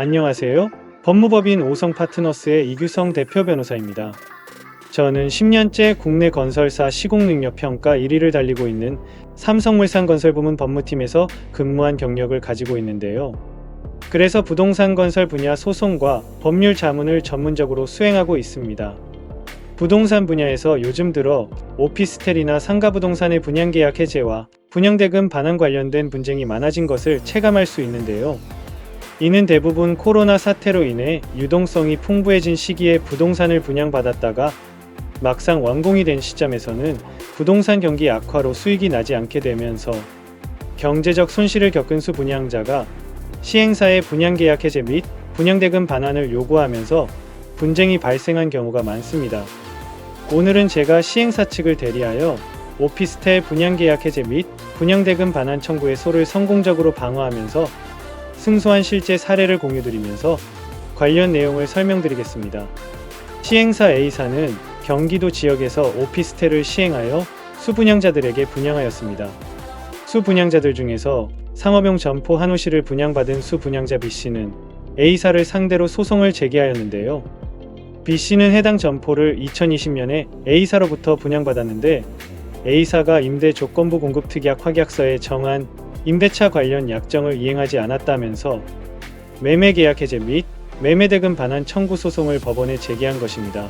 안녕하세요. 법무법인 오성파트너스의 이규성 대표 변호사입니다. 저는 10년째 국내 건설사 시공능력평가 1위를 달리고 있는 삼성물산건설부문 법무팀에서 근무한 경력을 가지고 있는데요. 그래서 부동산 건설 분야 소송과 법률 자문을 전문적으로 수행하고 있습니다. 부동산 분야에서 요즘 들어 오피스텔이나 상가부동산의 분양계약 해제와 분양대금 반환 관련된 분쟁이 많아진 것을 체감할 수 있는데요. 이는 대부분 코로나 사태로 인해 유동성이 풍부해진 시기에 부동산을 분양받았다가 막상 완공이 된 시점에서는 부동산 경기 악화로 수익이 나지 않게 되면서 경제적 손실을 겪은 수 분양자가 시행사의 분양계약 해제 및 분양대금 반환을 요구하면서 분쟁이 발생한 경우가 많습니다. 오늘은 제가 시행사 측을 대리하여 오피스텔 분양계약 해제 및 분양대금 반환 청구의 소를 성공적으로 방어하면서 승소한 실제 사례를 공유드리면서 관련 내용을 설명드리겠습니다. 시행사 A사는 경기도 지역에서 오피스텔을 시행하여 수분양자들에게 분양하였습니다. 수분양자들 중에서 상업용 점포 한 호실을 분양받은 수분양자 B씨는 A사를 상대로 소송을 제기하였는데요. B씨는 해당 점포를 2020년에 A사로부터 분양받았는데 A사가 임대조건부 공급특약 확약서에 정한 임대차 관련 약정을 이행하지 않았다면서 매매계약 해제 및 매매대금 반환 청구 소송을 법원에 제기한 것입니다.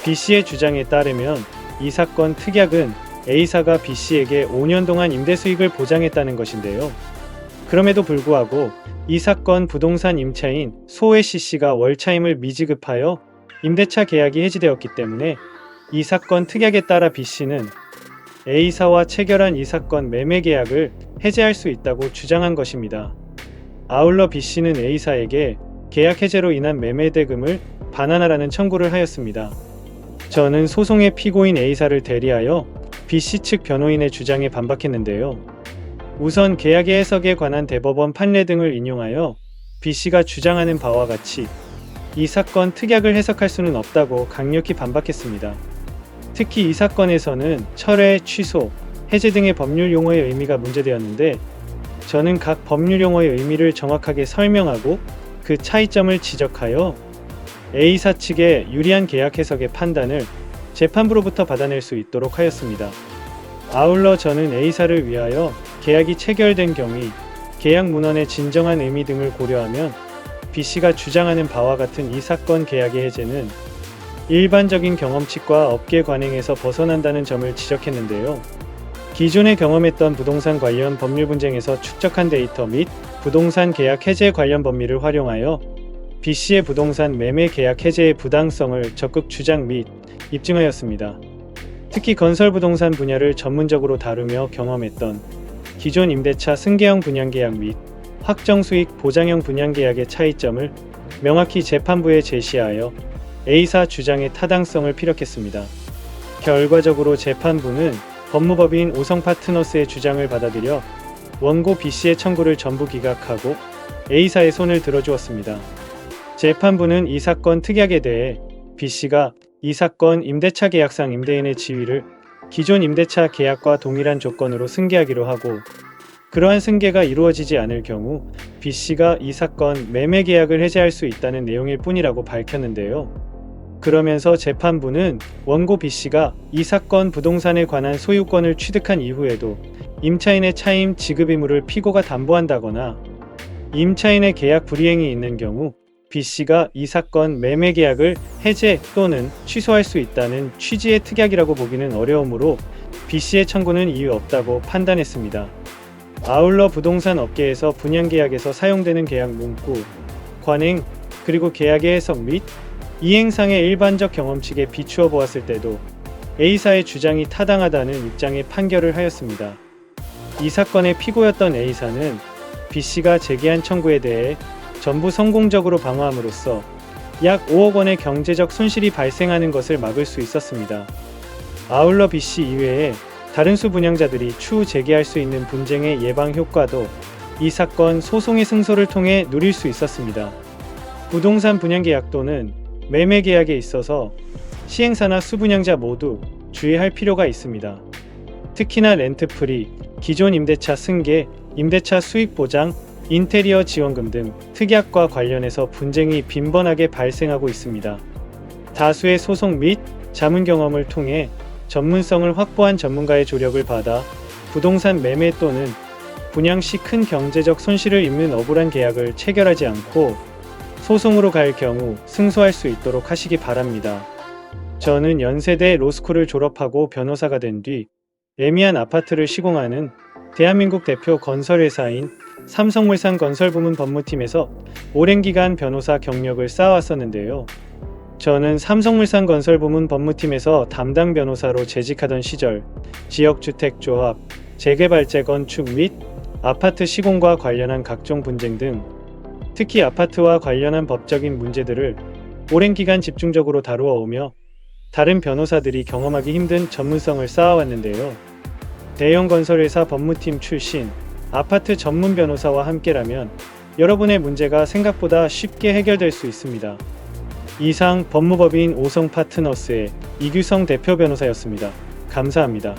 B씨의 주장에 따르면 이 사건 특약은 A사가 B씨에게 5년 동안 임대수익을 보장했다는 것인데요. 그럼에도 불구하고 이 사건 부동산 임차인 소혜 C씨가 월차임을 미지급하여 임대차 계약이 해지되었기 때문에 이 사건 특약에 따라 B씨는 A사와 체결한 이 사건 매매계약을 해제할 수 있다고 주장한 것입니다. 아울러 B씨는 A사에게 계약 해제로 인한 매매대금을 반환하라는 청구를 하였습니다. 저는 소송의 피고인 A사를 대리하여 B씨 측 변호인의 주장에 반박했는데요. 우선 계약의 해석에 관한 대법원 판례 등을 인용하여 B씨가 주장하는 바와 같이 이 사건 특약을 해석할 수는 없다고 강력히 반박했습니다. 특히 이 사건에서는 철회, 취소, 해제 등의 법률 용어의 의미가 문제되었는데 저는 각 법률 용어의 의미를 정확하게 설명하고 그 차이점을 지적하여 A사 측의 유리한 계약 해석의 판단을 재판부로부터 받아낼 수 있도록 하였습니다. 아울러 저는 A사를 위하여 계약이 체결된 경위, 계약 문헌의 진정한 의미 등을 고려하면 B씨가 주장하는 바와 같은 이 사건 계약의 해제는 일반적인 경험칙과 업계 관행에서 벗어난다는 점을 지적했는데요. 기존에 경험했던 부동산 관련 법률 분쟁에서 축적한 데이터 및 부동산 계약 해제 관련 법리를 활용하여 B씨의 부동산 매매 계약 해제의 부당성을 적극 주장 및 입증하였습니다. 특히 건설 부동산 분야를 전문적으로 다루며 경험했던 기존 임대차 승계형 분양계약 및 확정수익 보장형 분양계약의 차이점을 명확히 재판부에 제시하여 A사 주장의 타당성을 피력했습니다. 결과적으로 재판부는 법무법인 오성파트너스의 주장을 받아들여 원고 B씨의 청구를 전부 기각하고 A사의 손을 들어주었습니다. 재판부는 이 사건 특약에 대해 B씨가 이 사건 임대차 계약상 임대인의 지위를 기존 임대차 계약과 동일한 조건으로 승계하기로 하고 그러한 승계가 이루어지지 않을 경우 B씨가 이 사건 매매 계약을 해제할 수 있다는 내용일 뿐이라고 밝혔는데요. 그러면서 재판부는 원고 B씨가 이 사건 부동산에 관한 소유권을 취득한 이후에도 임차인의 차임 지급 의무를 피고가 담보한다거나 임차인의 계약 불이행이 있는 경우 B씨가 이 사건 매매 계약을 해제 또는 취소할 수 있다는 취지의 특약이라고 보기는 어려우므로 B씨의 청구는 이유 없다고 판단했습니다. 아울러 부동산 업계에서 분양계약에서 사용되는 계약 문구, 관행, 그리고 계약의 해석 및 이행상의 일반적 경험칙에 비추어 보았을 때도 A사의 주장이 타당하다는 입장의 판결을 하였습니다. 이 사건의 피고였던 A사는 B씨가 제기한 청구에 대해 전부 성공적으로 방어함으로써 약 5억 원의 경제적 손실이 발생하는 것을 막을 수 있었습니다. 아울러 B씨 이외에 다른 수분양자들이 추후 제기할 수 있는 분쟁의 예방 효과도 이 사건 소송의 승소를 통해 누릴 수 있었습니다. 부동산 분양계약 또는 매매계약에 있어서 시행사나 수분양자 모두 주의할 필요가 있습니다. 특히나 렌트프리, 기존 임대차 승계, 임대차 수익 보장, 인테리어 지원금 등 특약과 관련해서 분쟁이 빈번하게 발생하고 있습니다. 다수의 소송 및 자문 경험을 통해 전문성을 확보한 전문가의 조력을 받아 부동산 매매 또는 분양 시 큰 경제적 손실을 입는 억울한 계약을 체결하지 않고 소송으로 갈 경우 승소할 수 있도록 하시기 바랍니다. 저는 연세대 로스쿨을 졸업하고 변호사가 된 뒤 애미한 아파트를 시공하는 대한민국 대표 건설회사인 삼성물산 건설부문 법무팀에서 오랜 기간 변호사 경력을 쌓아왔었는데요. 저는 삼성물산 건설부문 법무팀에서 담당 변호사로 재직하던 시절 지역주택조합, 재개발 재건축 및 아파트 시공과 관련한 각종 분쟁 등 특히 아파트와 관련한 법적인 문제들을 오랜 기간 집중적으로 다루어 오며 다른 변호사들이 경험하기 힘든 전문성을 쌓아왔는데요. 대형 건설회사 법무팀 출신 아파트 전문 변호사와 함께라면 여러분의 문제가 생각보다 쉽게 해결될 수 있습니다. 이상 법무법인 오성 파트너스의 이규성 대표 변호사였습니다. 감사합니다.